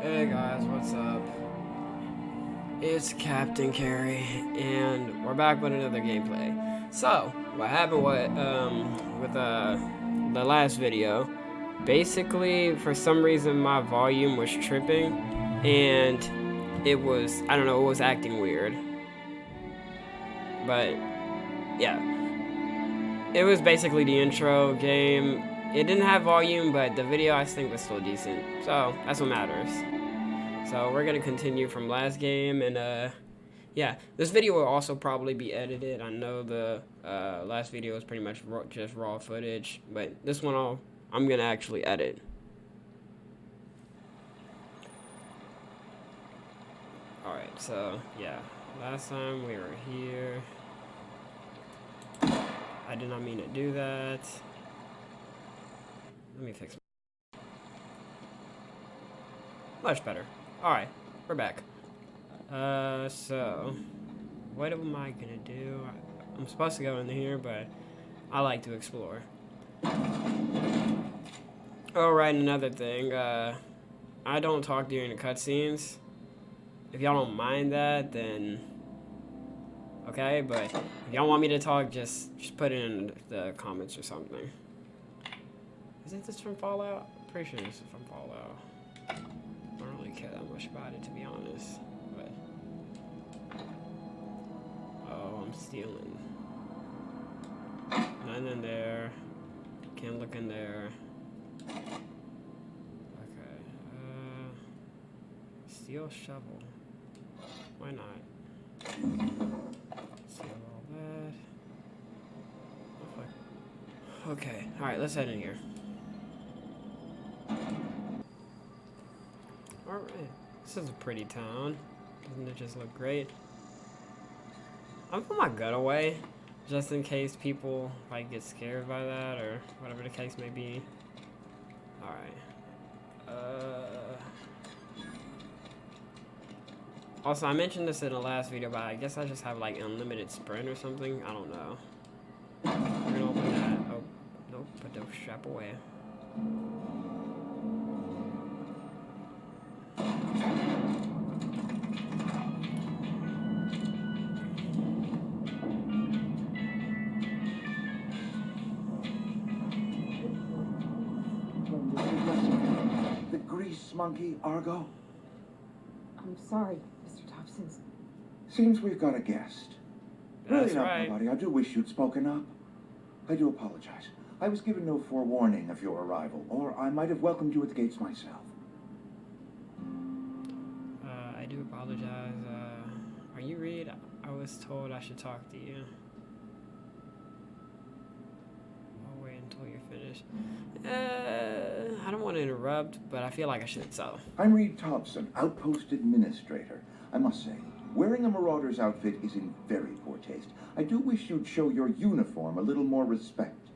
Hey guys, what's up? It's Captain Carey, and we're back with another gameplay. So, what happened with the last video? Basically, for some reason, my volume was tripping, and I don't know, it was acting weird. But yeah, it was basically the intro game. It didn't have volume, but the video I think was still decent. So that's what matters. So we're gonna continue from last game, and yeah, this video will also probably be edited. I know the last video was pretty much just raw footage, but this one I'm gonna actually edit. All right, so yeah, last time we were here. I did not mean to do that. Let me fix. Much better. All right, we're back. So what am I gonna do? I'm supposed to go in here, but I like to explore. Oh, right, another thing. I don't talk during the cutscenes. If y'all don't mind that, then okay. But if y'all want me to talk, just put it in the comments or something. Isn't this from Fallout? I'm pretty sure this is from Fallout. I don't really care that much about it, to be honest. But oh, I'm stealing. None in there. Can't look in there. Okay. Steel shovel. Why not? Steal all that. Okay. All right. Let's head in here. All right. This is a pretty town. Doesn't it just look great? I'm putting my gun away, just in case people like get scared by that or whatever the case may be. All right. Also, I mentioned this in the last video, but I guess I just have like unlimited sprint or something. I don't know. We're gonna open that. Oh, nope. Put the strap away. The grease monkey, Argo? I'm sorry, Mr. Thompson. Seems we've got a guest. That's Really not, right. buddy. I do wish you'd spoken up. I do apologize. I was given no forewarning of your arrival, or I might have welcomed you at the gates myself. I do apologize. Are you Reed? I was told I should talk to you. I'll wait until you're finished. I don't want to interrupt, but I feel like I should, so. I'm Reed Thompson, Outpost Administrator. I must say, wearing a Marauder's outfit is in very poor taste. I do wish you'd show your uniform a little more respect.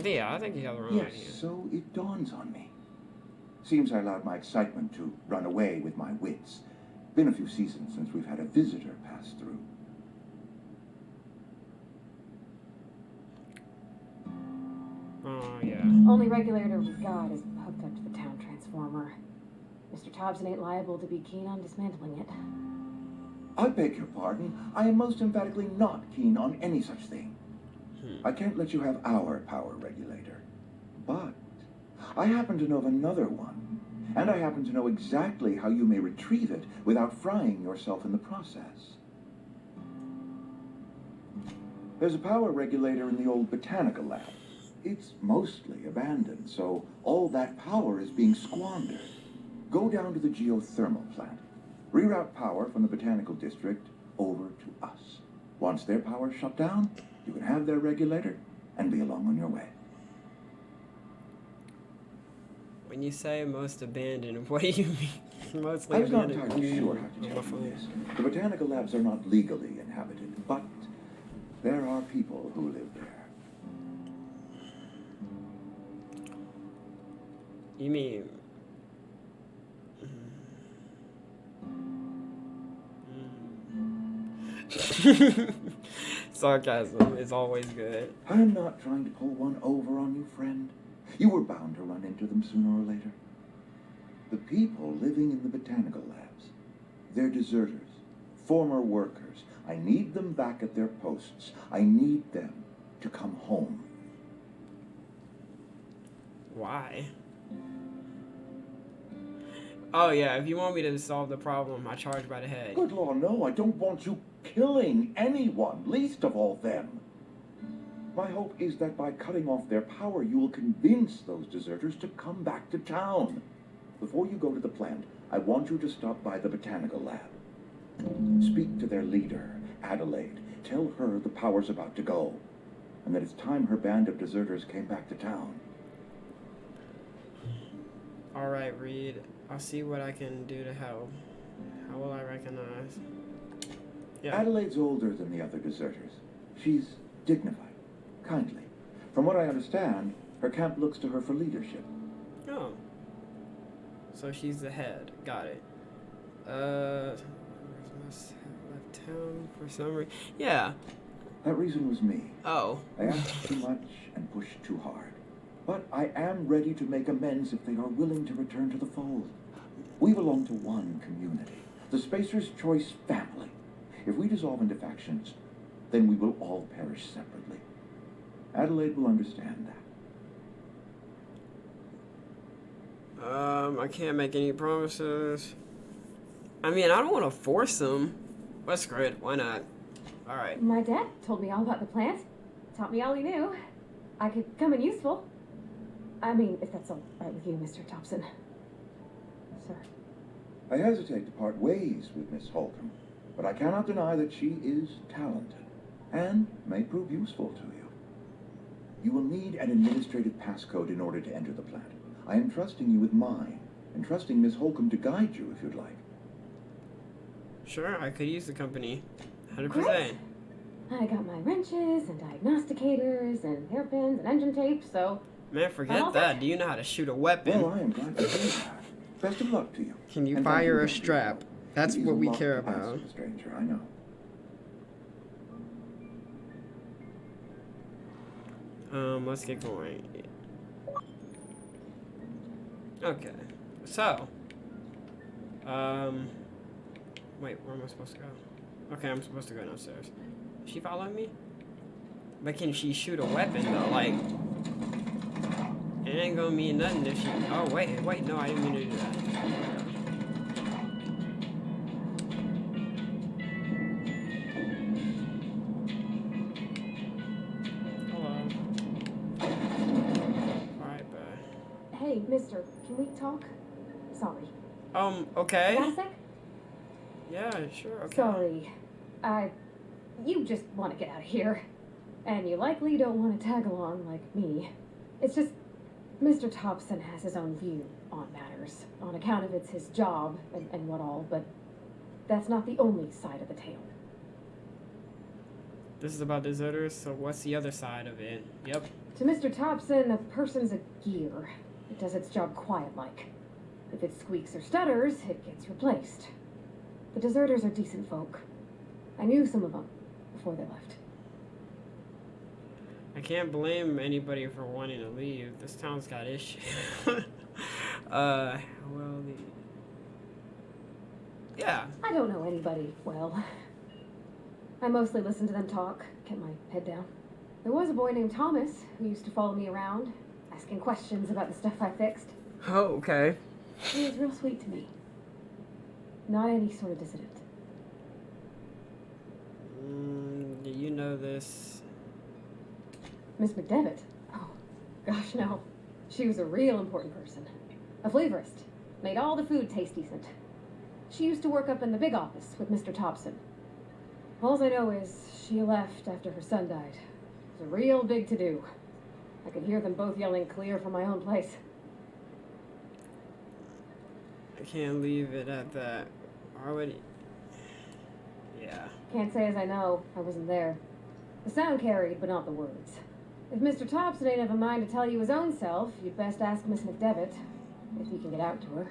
Yeah, I think you have the wrong Yes, idea. so it dawns on me. Seems I allowed my excitement to run away with my wits. Been a few seasons since we've had a visitor pass through. Oh, yeah. Only regulator we've got is hooked up to the town transformer. Mr. Thompson ain't liable to be keen on dismantling it. I beg your pardon. I am most emphatically not keen on any such thing. I can't let you have our power regulator. But I happen to know of another one. And I happen to know exactly how you may retrieve it without frying yourself in the process. There's a power regulator in the old botanical lab. It's mostly abandoned, so all that power is being squandered. Go down to the geothermal plant. Reroute power from the botanical district over to us. Once their power's shut down, you can have their regulator and be along on your way. When you say most abandoned, what do you mean? Mostly I was not abandoned. entirely sure how to tell you this. The botanical labs are not legally inhabited, but there are people who live there. You mean... Sarcasm is always good. I'm not trying to pull one over on you, friend. You were bound to run into them sooner or later. The people living in the botanical labs. They're deserters, former workers. I need them back at their posts. I need them to come home. Why? Oh yeah, if you want me to solve the problem, I charge by the head. Good Lord, no, I don't want you killing anyone, least of all them. My hope is that by cutting off their power, you will convince those deserters to come back to town. Before you go to the plant, I want you to stop by the botanical lab. Speak to their leader, Adelaide. Tell her the power's about to go, and that it's time her band of deserters came back to town. Alright, Reed. I'll see what I can do to help. How will I recognize? Yeah. Adelaide's older than the other deserters. She's dignified, kindly. From what I understand, her camp looks to her for leadership. Oh. So she's the head. Got it. Must have left town for some reason. Yeah. That reason was me. Oh. I asked too much and pushed too hard. But I am ready to make amends if they are willing to return to the fold. We belong to one community, the Spacer's Choice family. If we dissolve into factions, then we will all perish separately. Adelaide will understand that. I can't make any promises. I mean, I don't want to force them. But screw it. Why not? Alright. My dad told me all about the plant. Taught me all he knew. I could come in useful. I mean, if that's all right with you, Mr. Thompson. Sir. I hesitate to part ways with Miss Holcomb, but I cannot deny that she is talented and may prove useful to you. You will need an administrative passcode in order to enter the plant. I am trusting you with mine, and trusting Miss Holcomb to guide you if you'd like. Sure, I could use the company. 100%. Great. I got my wrenches and diagnosticators and hairpins and engine tape, so... Man, forget that. Do you know how to shoot a weapon? Well, I am glad to hear that. Best of luck to you. Can you And fire thank a you. strap? That's It is what a we lot care to ask about. of a stranger, I know. Let's get going. Okay. So. Wait, where am I supposed to go? Okay, I'm supposed to go downstairs. Is she following me? But can she shoot a weapon though? Like, it ain't gonna mean nothing if she. Oh wait, no, I didn't mean to do that. Alright, bye. Hey, mister, can we talk? Sorry. Okay. Got a sec? Yeah, sure, okay. Sorry. You just want to get out of here. And you likely don't want to tag along like me. It's just, Mr. Thompson has his own view on matters, on account of it's his job and what all, but that's not the only side of the tale. This is about deserters, so what's the other side of it? Yep. To Mr. Thompson, a person's a gear. It does its job quiet-like. If it squeaks or stutters, it gets replaced. The deserters are decent folk. I knew some of them before they left. I can't blame anybody for wanting to leave. This town's got issues. Well, yeah. I don't know anybody well. I mostly listen to them talk, kept my head down. There was a boy named Thomas who used to follow me around, asking questions about the stuff I fixed. Oh, okay. He was real sweet to me. Not any sort of dissident. Do you know this? Miss McDevitt? Oh, gosh, no. She was a real important person. A flavorist. Made all the food taste decent. She used to work up in the big office with Mr. Thompson. All I know is she left after her son died. It was a real big to-do. I could hear them both yelling clear from my own place. I can't leave it at that. Already. Yeah. Can't say as I know. I wasn't there. The sound carried, but not the words. If Mr. Thompson ain't of a mind to tell you his own self, you'd best ask Miss McDevitt, if you can get out to her.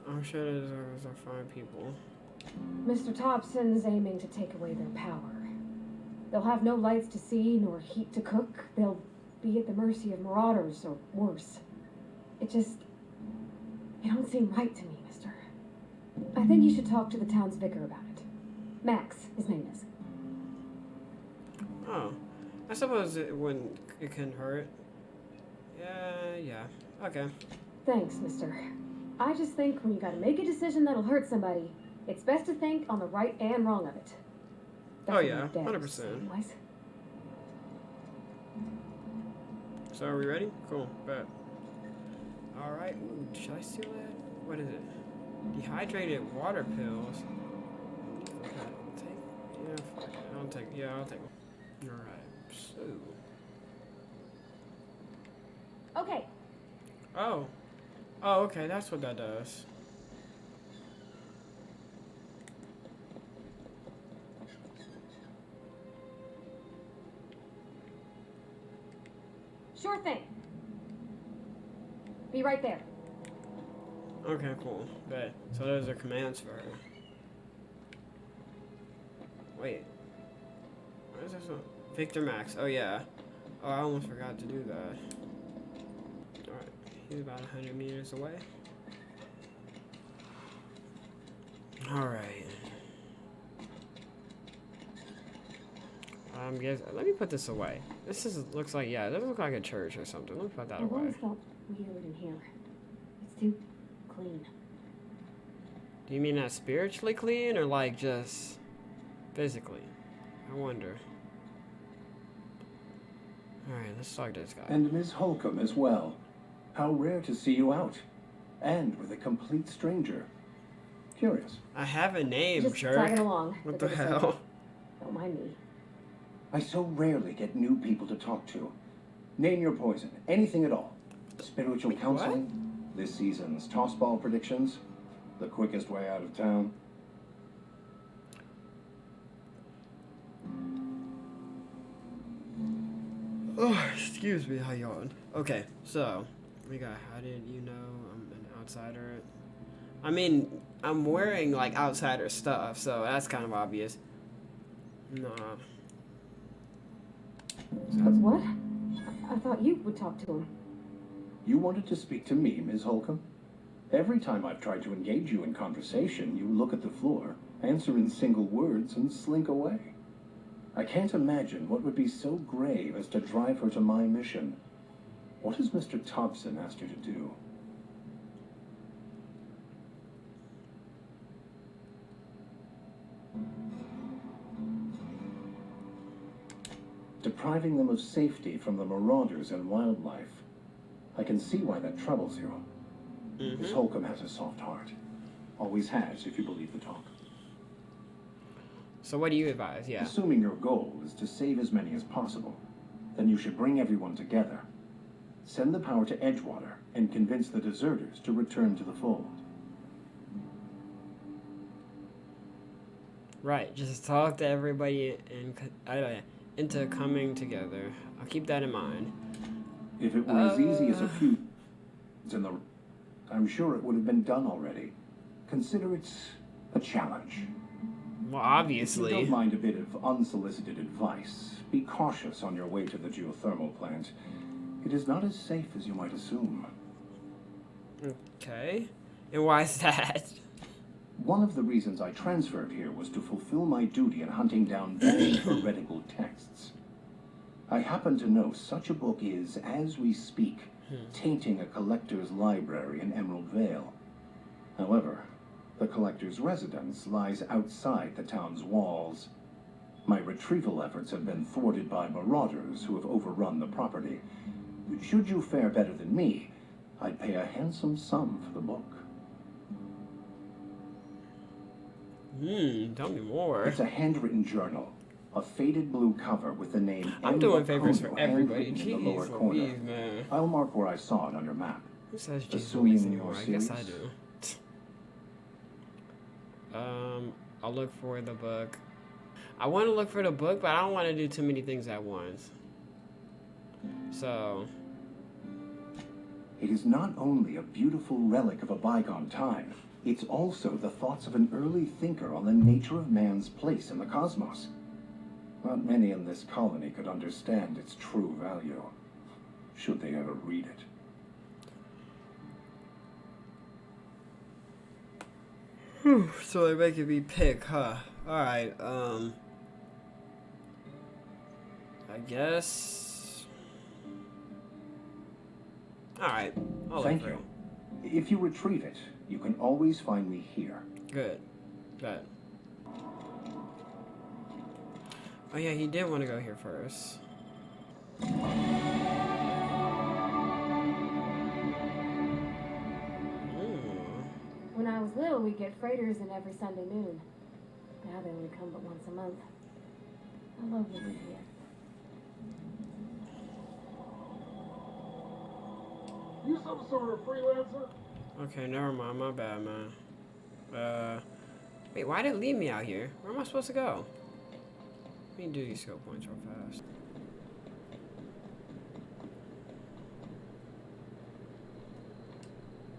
I'm sure the deserters are fine people. Mr. Thompson's aiming to take away their power. They'll have no lights to see, nor heat to cook. They'll be at the mercy of marauders, or worse. It don't seem right to me, mister. I think you should talk to the town's vicar about it. Max, his name is. Oh, I suppose it couldn't hurt. Yeah, okay. Thanks, mister. I just think when you gotta make a decision that'll hurt somebody, it's best to think on the right and wrong of it. That's Oh what yeah, my dad 100%. used to say anyways. So are we ready? Cool, bet. Alright, should I steal that? What is it? Dehydrated water pills. Okay, I'll take I'll take Alright, so. Okay, Oh, okay, that's what that does. sure thing. Be right there. Okay, cool. Bet. So those are commands for her. Wait. What is this one? Victor Max. Oh, yeah. Oh, I almost forgot to do that. Alright. He's about 100 meters away. Alright. Let me put this away. Looks like, yeah, it doesn't look like a church or something. Let me put that I've away. always felt weird in here. It's too clean. Do you mean that spiritually clean or like just physically? I wonder. Alright, let's talk to this guy. And Miss Holcomb as well. How rare to see you out. And with a complete stranger. Curious. I have a name, Just jerk. tagging along. What but the there's a- hell? Don't mind me. I so rarely get new people to talk to. Name your poison. Anything at all. Spiritual Wait, counseling. This season's tossball predictions. The quickest way out of town. Oh, excuse me, I yawned. Okay, so we got. How did you know I'm an outsider? I mean, I'm wearing like outsider stuff, so that's kind of obvious. Nah. What? I thought you would talk to him. You wanted to speak to me, Miss Holcomb? Every time I've tried to engage you in conversation, you look at the floor, answer in single words, and slink away. I can't imagine what would be so grave as to drive her to my mission. What has Mr. Thompson asked you to do? Depriving them of safety from the marauders and wildlife. I can see why that troubles you. Miss Holcomb has a soft heart. Always has, if you believe the talk. So what do you advise? Yeah. Assuming your goal is to save as many as possible, then you should bring everyone together. Send the power to Edgewater and convince the deserters to return to the fold. Right. Just talk to everybody and into coming together. I'll keep that in mind. If it were as easy as a few in the, I'm sure it would have been done already. Consider it a challenge. Well, If you obviously. don't mind a bit of unsolicited advice, be cautious on your way to the geothermal plant. It is not as safe as you might assume. Okay. And why is that? One of the reasons I transferred here was to fulfill my duty in hunting down banned heretical texts. I happen to know such a book is, as we speak, tainting a collector's library in Emerald Vale. However, the collector's residence lies outside the town's walls. My retrieval efforts have been thwarted by marauders who have overrun the property. Should you fare better than me, I'd pay a handsome sum for the book. Tell me more. It's a handwritten journal, a faded blue cover with the name I'm doing favors for Kono everybody. handwritten in the lower Jeez corner. Louise, man. I'll mark where I saw it on your map. Who says jeez Assuming Louise you're anymore? I guess I serious? do. I'll look for the book. I want to look for the book, but I don't want to do too many things at once. So, It is not only a beautiful relic of a bygone time, it's also the thoughts of an early thinker on the nature of man's place in the cosmos. Not many in this colony could understand its true value, should they ever read it. So they're making me pick, huh? Alright, I guess... Alright, I'll Thank look you. If you retrieve it, you can always find me here. Good. Good. Oh yeah, he did want to go here first. When I was little, we'd get freighters in every Sunday noon. Now they only come but once a month. I love living here. You some sort of freelancer? Okay, never mind. My bad, man. Wait, why did it leave me out here? Where am I supposed to go? Let me do these skill points real fast.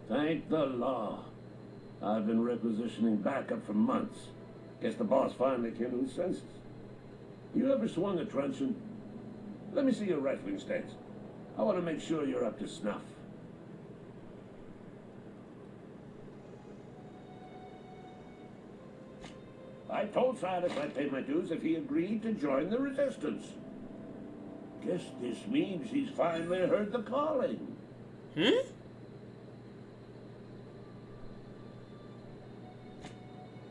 Thank the law. I've been requisitioning backup for months. Guess the boss finally came to his senses. You ever swung a truncheon? Let me see your rifling stance. I want to make sure you're up to snuff. I told Silas I'd pay my dues if he agreed to join the resistance. Guess this means he's finally heard the calling. The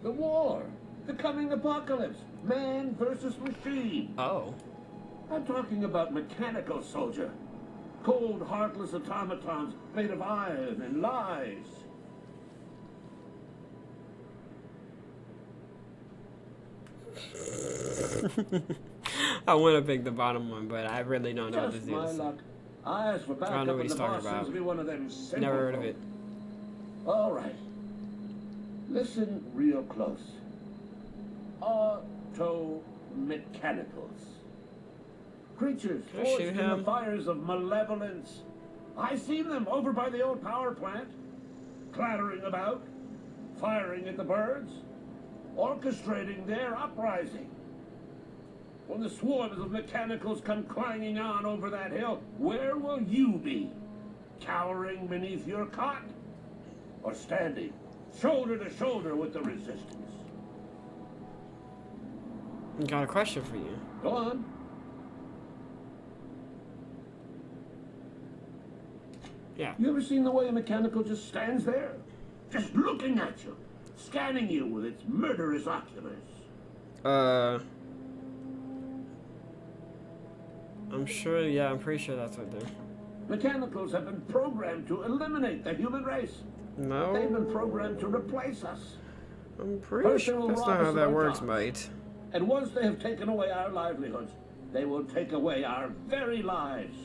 war. The coming apocalypse. Man versus machine. Oh. I'm talking about mechanical soldier. Cold, heartless automatons made of iron and lies. I want to pick the bottom one, but I really don't know what Just this my is. luck. I asked for I don't backup know what and he's the talking boss about. seems to be one of them simple Never heard of folk. it. All right. Listen real close. Automechanicals. Creatures Can I forged shoot in him? the fires of malevolence. I seen them over by the old power plant, clattering about, firing at the birds, orchestrating their uprising. When the swarms of mechanicals come clanging on over that hill, where will you be? Cowering beneath your cot? Or standing shoulder to shoulder with the resistance? Got a question for you. Go on. Yeah. You ever seen the way a mechanical just stands there? Just looking at you, scanning you with its murderous oculars. I'm sure, yeah, I'm pretty sure that's what they're... Mechanicals have been programmed to eliminate the human race. No, They've been programmed to replace us. I'm pretty First sure they will that's rob not us how of that our works, jobs. mate. And once they have taken away our livelihoods, they will take away our very lives.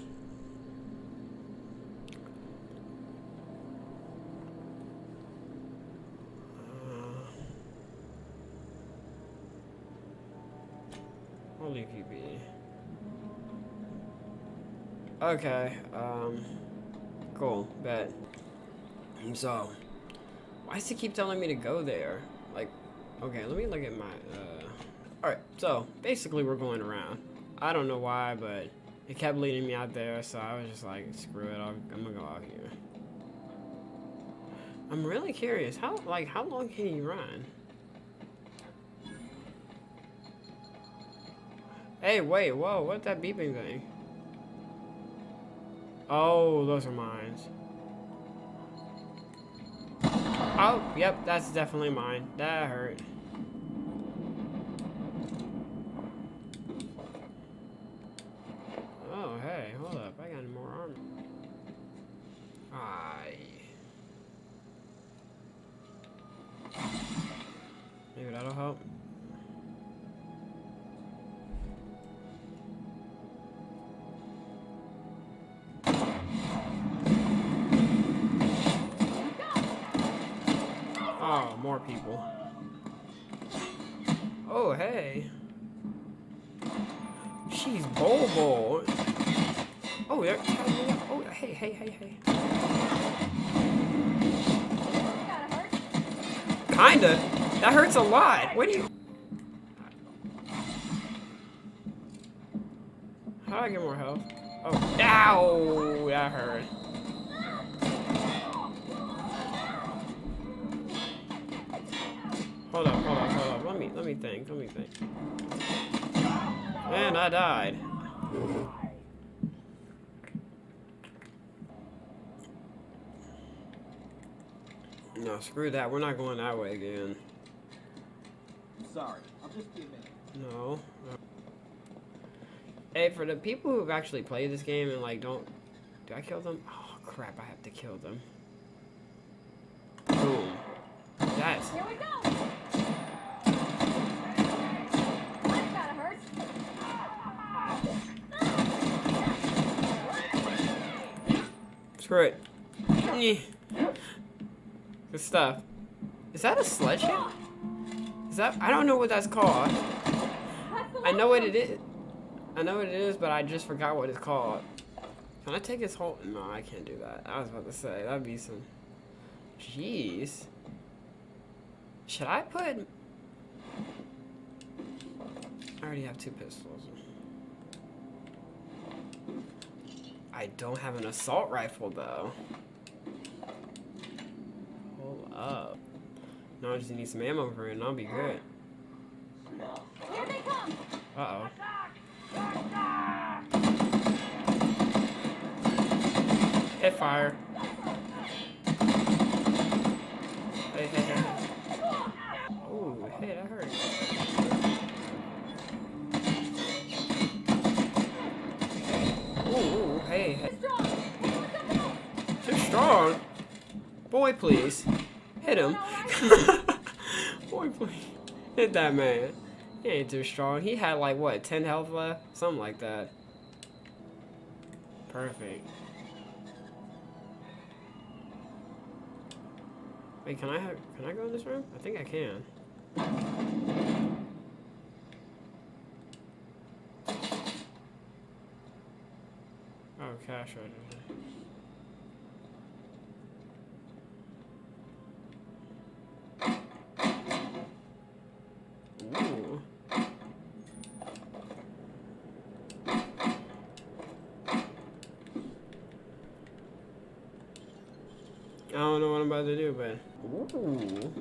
Holy PB. Okay, cool, bet. So, why does he keep telling me to go there? Like, okay, let me look at my, alright, so, basically we're going around. I don't know why, but it kept leading me out there, so I was just like, screw it, I'm gonna go out here. I'm really curious, how long can you run? Hey, wait, whoa, what's that beeping thing? Oh, those are mines. Oh, yep, that's definitely mine. That hurt. Oh, hey, hold up, I got more armor. Aye. Maybe that'll help. Oh, more people. Oh, hey. She's Bobo. Oh, they're... Oh, hey, hey, hey, hey. Kinda. That hurts a lot. What do you... How do I get more health? Oh, ow! That hurt. Hold up. Let me think. And I died. No, screw that. We're not going that way again. I'm sorry. I'll just be a minute. No. Hey, for the people who've actually played this game and like don't... Do I kill them? Oh, crap. I have to kill them. Boom. That's... Here we go. That gotta hurt. Screw it. Eh. Good stuff. Is that a sledgehammer? Is that... I don't know what that's called. I know what it is. I know what it is, but I just forgot what it's called. Can I take his whole... No, I can't do that. I was about to say, that'd be some... Jeez. Should I put... I already have 2 pistols. I don't have an assault rifle, though. Hold up. No, I just need some ammo for it, and I'll be good. Here they come. Uh-oh. Hit fire. Hey. Ooh, hey, that hurt. Ooh, hey. Too strong? Boy, please. Hit him. Boy, please. Hit that man. He ain't too strong. He had like, what, 10 health left? Something like that. Perfect. Wait, can I go in this room? I think I can. Oh, cash register. Ooh. I don't know what I'm about to do, but... Ooh.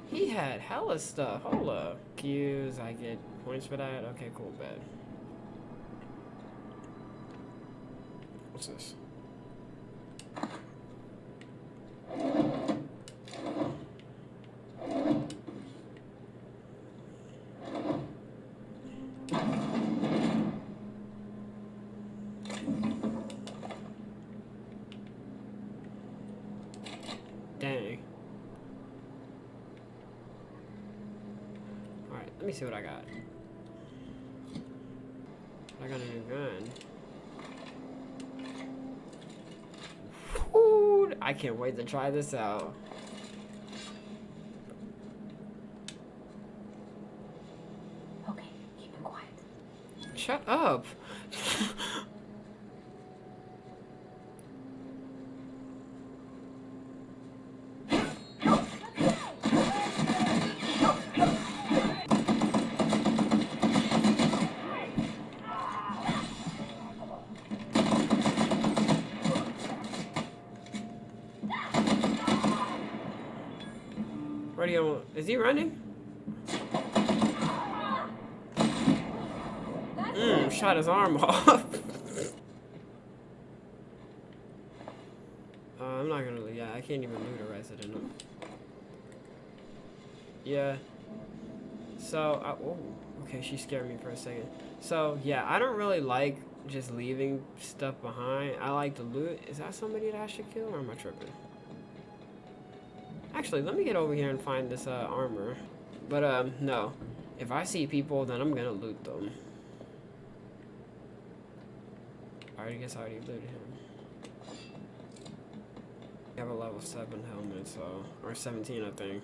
He had hella stuff. Hold up. Cues, I get points for that? Okay, cool, bad. What's this? Dang. Alright, let me see what I got. I got a new gun. Ooh, I can't wait to try this out. Okay, keep him quiet. Shut up. Where do you want? Is he running? Shot his arm off. I'm not gonna. Yeah, I can't even loot a resident. Yeah. So, oh, okay, she scared me for a second. So, yeah, I don't really like just leaving stuff behind. I like to loot. Is that somebody that I should kill, or am I tripping? Actually, let me get over here and find this armor. But no. If I see people, then I'm gonna loot them. I guess I already looted him. I have a level 7 helmet, so... Or 17, I think.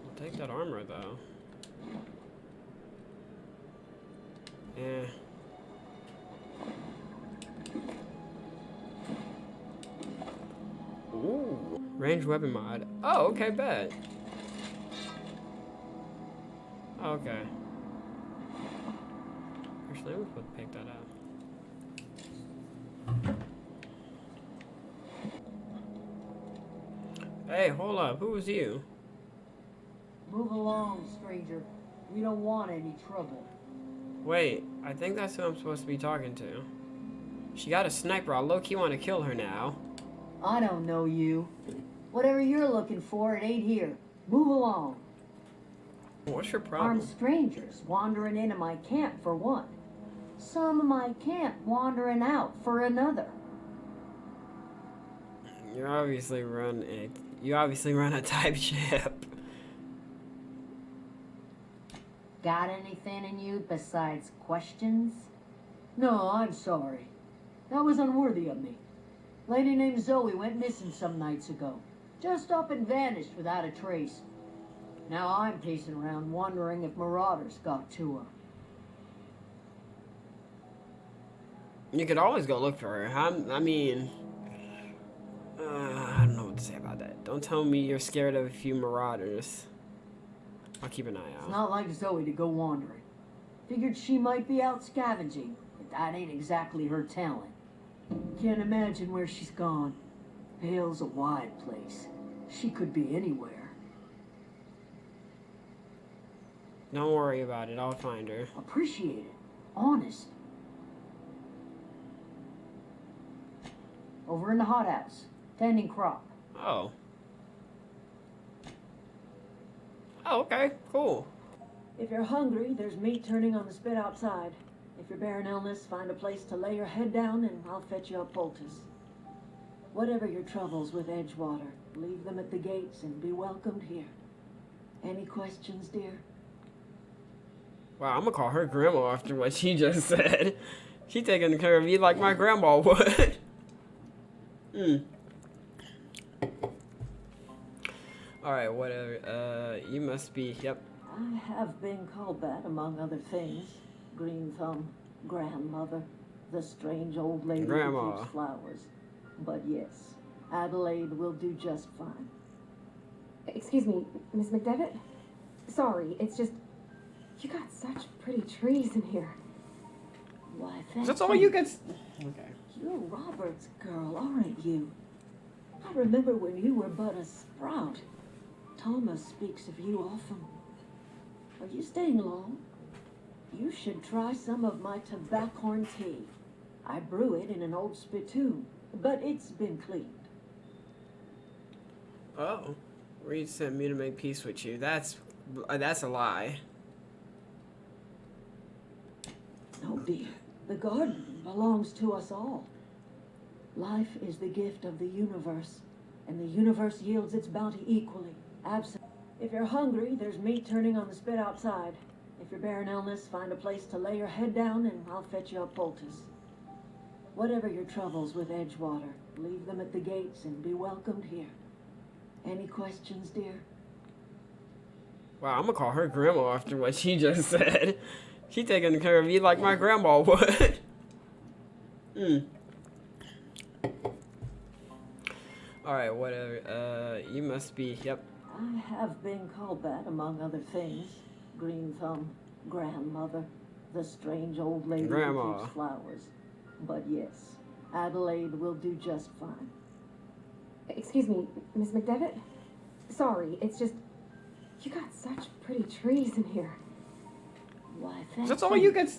I'll take that armor, though. Yeah. Ooh, range weapon mod. Oh, okay, bet. Okay. Actually, we could pick that up. Hey, hold up. Who was you? Move along, stranger. We don't want any trouble. Wait, I think that's who I'm supposed to be talking to. She got a sniper. I low-key want to kill her now. I don't know you. Whatever you're looking for, it ain't here. Move along. What's your problem? Armed strangers wandering into my camp for one. Some of my camp wandering out for another. You obviously run a type ship. Got anything in you besides questions? No, I'm sorry. That was unworthy of me. Lady named Zoe went missing some nights ago. Just up and vanished without a trace. Now I'm pacing around wondering if marauders got to her. You could always go look for her. I don't know what to say about that. Don't tell me you're scared of a few marauders. I'll keep an eye It's out. not like Zoe to go wandering. Figured she might be out scavenging, but that ain't exactly her talent. Can't imagine where she's gone. Hale's a wide place. She could be anywhere. Don't worry about it. I'll find her. Appreciate it. Honest. Over in the hothouse, tending crop. Oh. Oh, okay. Cool. If you're hungry, there's meat turning on the spit outside. If you're bearing illness, find a place to lay your head down and I'll fetch you a poultice. Whatever your troubles with Edgewater, leave them at the gates and be welcomed here. Any questions, dear? Wow, I'm gonna call her grandma after what she just said. She taking care of me like my grandma would. Alright, whatever. You must be, yep. I have been called that, among other things. Green Thumb, grandmother, the strange old lady Grandma. who keeps flowers. But yes, Adelaide will do just fine. Excuse me, Miss McDevitt? Sorry, it's just... You got such pretty trees in here. Why, thank That's all you get. Okay. You're Robert's girl, aren't you? I remember when you were but a sprout. Thomas speaks of you often. Are you staying long? You should try some of my tobaccorn tea. I brew it in an old spittoon, but it's been cleaned. Oh. Reed sent me to make peace with you. That's a lie. No, dear. The garden belongs to us all. Life is the gift of the universe, and the universe yields its bounty equally, absent. If you're hungry, there's meat turning on the spit outside. If you're bearing illness, find a place to lay your head down and I'll fetch you a poultice. Whatever your troubles with Edgewater, leave them at the gates and be welcomed here. Any questions, dear? Wow, I'm gonna call her grandma after what she just said. She taking care of me like my grandma would. Alright, whatever. You must be, yep. I have been called that, among other things. Green Thumb, grandmother, the strange old lady Grandma. who keeps flowers. But yes, Adelaide will do just fine. Excuse me, Miss McDevitt? Sorry, it's just... You got such pretty trees in here. Why, thank That's all you get.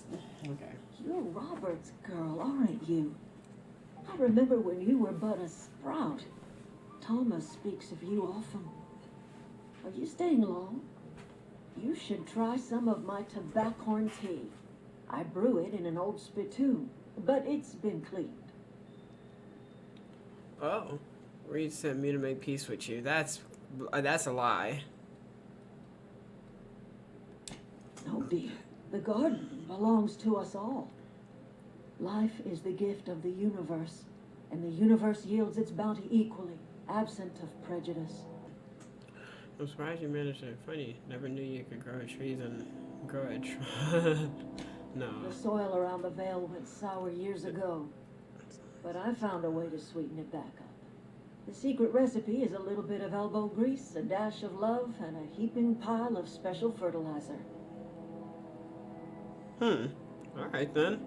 Okay. You're Robert's girl, aren't you? I remember when you were but a sprout. Thomas speaks of you often. Are you staying long? You should try some of my tobaccorn tea. I brew it in an old spittoon, but it's been cleaned. Oh. Reed sent me to make peace with you. That's a lie. No, dear. The garden belongs to us all. Life is the gift of the universe, and the universe yields its bounty equally, absent of prejudice. I'm surprised you managed it. Funny. Never knew you could grow trees and grow a tree. No. The soil around the Vale went sour years ago, but I found a way to sweeten it back up. The Its secret recipe is a little bit of elbow grease, a dash of love, and a heaping pile of special fertilizer. Alright then.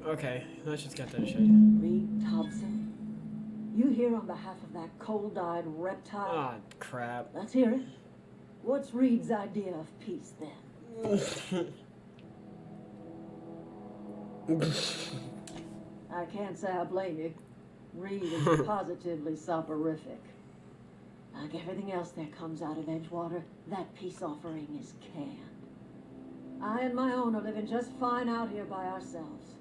Okay, let's just get that shit. Ah, Reed Thompson, you here on behalf of that cold-eyed reptile? Ah, crap. Let's hear it. What's Reed's idea of peace, then? I can't say I blame you. Reed is positively soporific. Like everything else that comes out of Edgewater, that peace offering is canned. I and my own are living just fine out here by ourselves.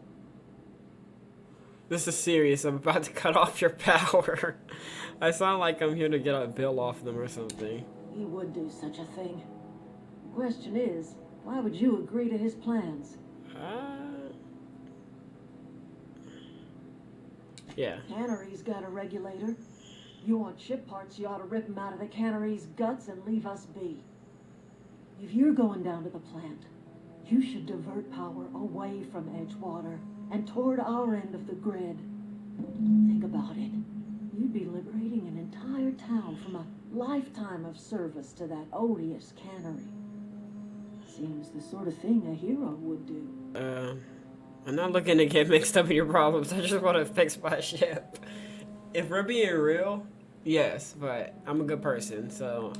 This is serious. I'm about to cut off your power. I sound like I'm here to get a bill off them or something. He would do such a thing. The question is, why would you agree to his plans? Yeah. Cannery's got a regulator. You want chip parts, you ought to rip them out of the cannery's guts and leave us be. If you're going down to the plant, you should divert power away from Edgewater and toward our end of the grid. Think about it. You'd be liberating an entire town from a lifetime of service to that odious cannery. Seems the sort of thing a hero would do. I'm not looking to get mixed up in your problems. I just want to fix my ship. If we're being real, yes, but I'm a good person, so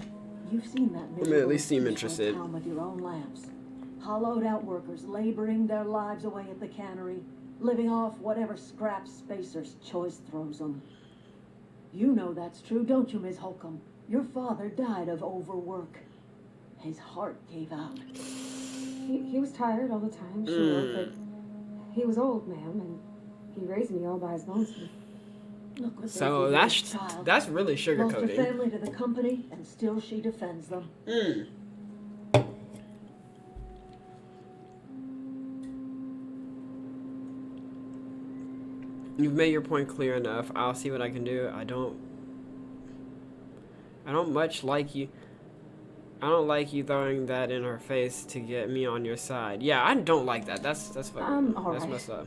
You've seen that I mean, at least seem miserable interested. town with your own lamps. Hollowed out workers laboring their lives away at the cannery, living off whatever scraps Spacer's choice throws them. You know that's true, don't you, Miss Holcomb? Your father died of overwork. His heart gave out. He was tired all the time, sure, but he was old, ma'am, and he raised me all by his lonesome. Look what they So did to that's this child. that's really Lost her sugarcoating. family to the company, and still she defends them. You've made your point clear enough. I'll see what I can do. I don't much like you. I don't like you throwing that in her face to get me on your side. Yeah, I don't like that. That's fucking, All that's right. messed up.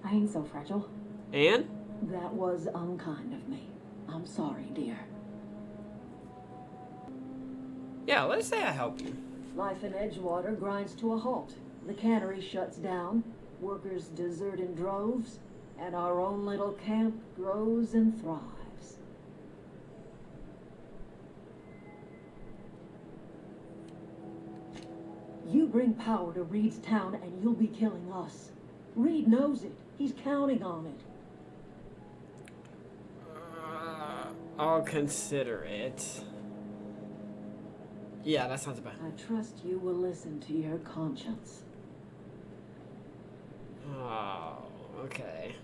I ain't so fragile. And That was unkind of me. I'm sorry, dear. yeah, let's say I help you. Life in Edgewater grinds to a halt. The cannery shuts down, workers desert in droves, and our own little camp grows and thrives. You bring power to Reed's town and you'll be killing us. Reed knows it. He's counting on it. I'll consider it. Yeah, that sounds about. I trust you will listen to your conscience. Oh, okay.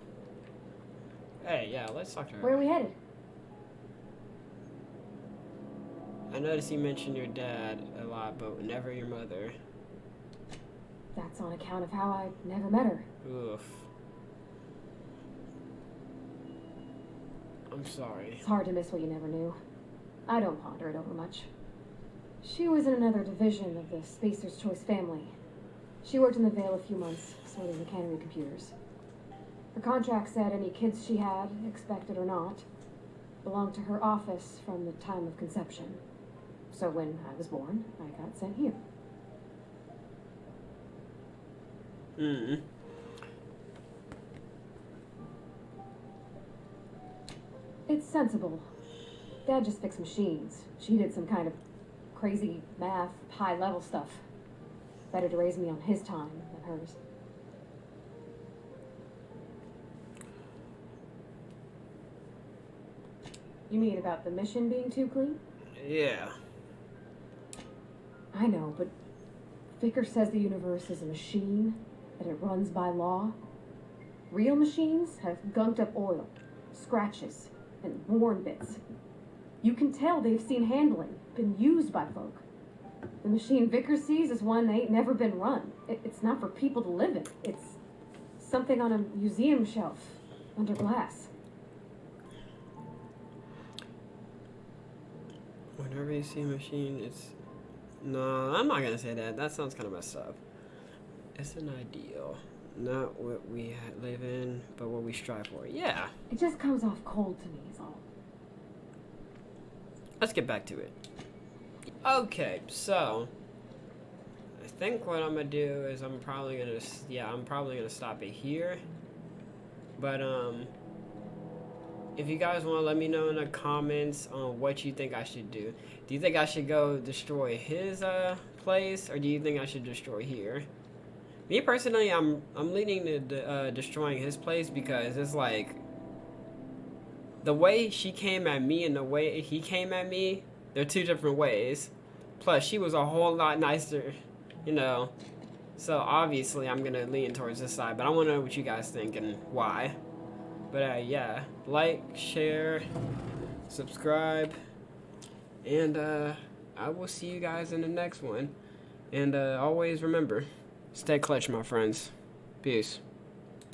Hey, yeah, let's talk to her. Where are we headed? I noticed you mentioned your dad a lot, but never your mother. That's on account of how I never met her. Oof. I'm sorry. It's hard to miss what you never knew. I don't ponder it over much. She was in another division of the Spacer's Choice family. She worked in the Vale a few months, sorting the cannery computers. Her contract said any kids she had, expected or not, belonged to her office from the time of conception. So when I was born, I got sent here. It's sensible. Dad just fixed machines. She did some kind of crazy math, high-level stuff. Better to raise me on his time than hers. You mean about the mission being too clean? Yeah. I know, but Vicker says the universe is a machine, that it runs by law. Real machines have gunked up oil, scratches, and worn bits. You can tell they've seen handling, been used by folk. The machine Vicker sees is one that ain't never been run. It's not for people to live in. It's something on a museum shelf, under glass. Whenever you see a machine, it's... No, I'm not gonna say that. That sounds kind of messed up. It's an ideal. Not what we live in, but what we strive for. Yeah. It just comes off cold to me is all. let's get back to it. Okay, so I think what I'm gonna do is I'm probably gonna stop it here. But if you guys want to let me know in the comments on what you think I should do. Do you think I should go destroy his place, or do you think I should destroy here? Me personally, I'm leaning to destroying his place, because it's like the way she came at me and the way he came at me, they're two different ways. Plus, she was a whole lot nicer, you know. So obviously, I'm gonna lean towards this side, but I want to know what you guys think and why. But yeah, like, share, subscribe, and I will see you guys in the next one. And always remember, stay clutch, my friends. Peace.